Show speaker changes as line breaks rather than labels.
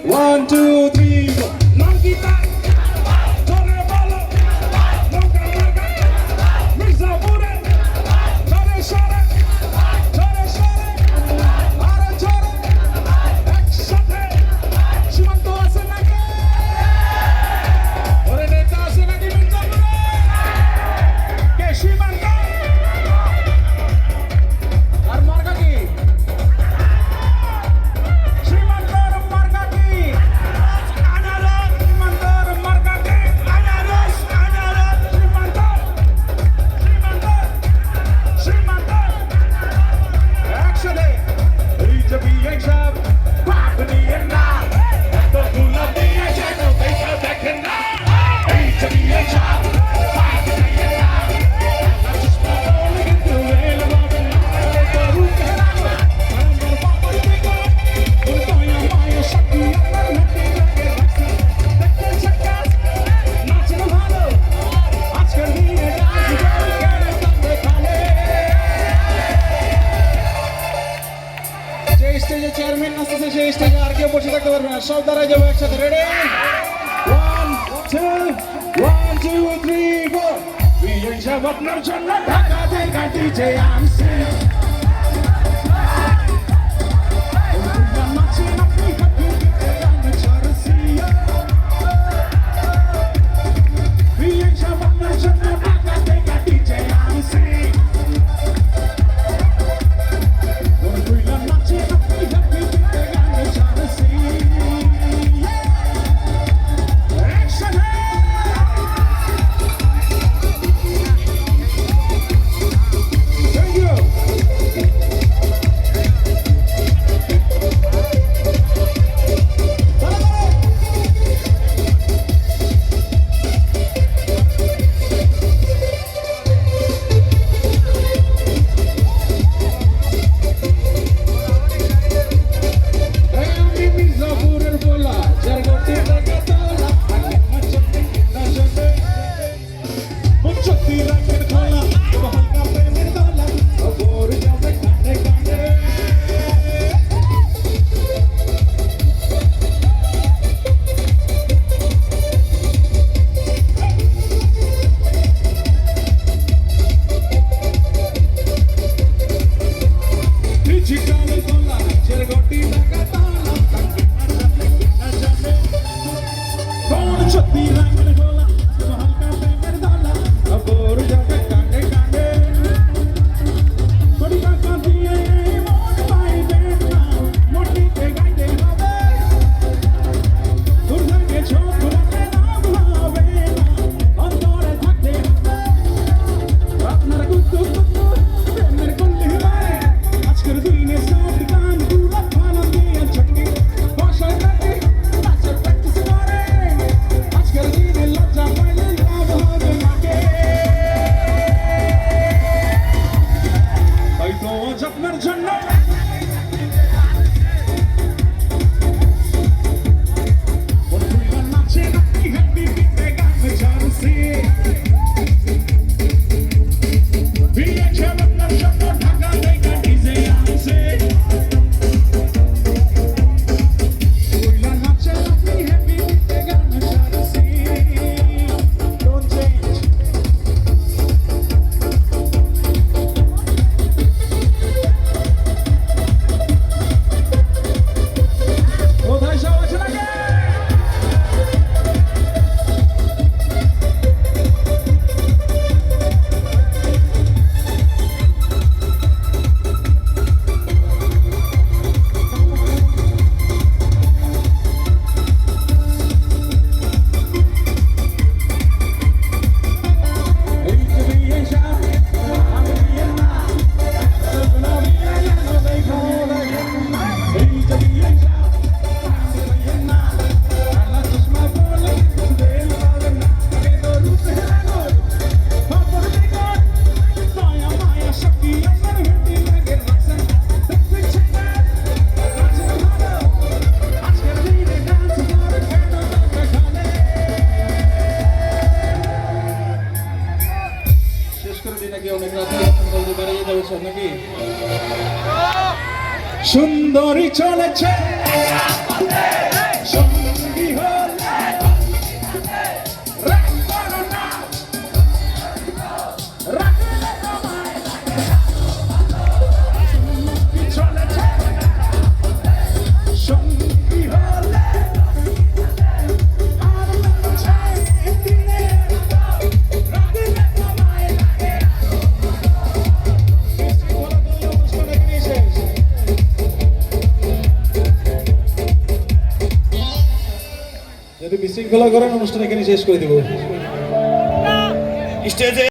One, two, three, four. Nangita, Tore Bolo, Nonga Marga, Mirza Pure, Tore Shore, Are Tore, Ekshate, Shimanto Asenaki, Ore Neta Asenaki Mirza Pure, Ke Shimanto, Ar Marga ki. Chairman নাচতেছে সেই স্টেজে আর কেউ বসে থাকতে পারবে না, সব দাঁড়ায় যাবো একসাথে। রেডি? 1 2 3 4 বিয়ে যাব আপনার জন্য ঢাকা থেকে ডিজে আনছি বিয়ে যাব আপনার জন্য ঢাকা থেকে ডিজে আনছি সুন্দরী চলেছে সঙ্গী হলে রাগ করো না, রাগলে তোমায় লাগে সুন্দরী চলেছে সঙ্গী হলে আর চাই দিলে রাগলে তোমায় লাগে। যদি বিশৃঙ্খলা করেন অনুষ্ঠান এখানে শেষ করে দিব।
স্টেজে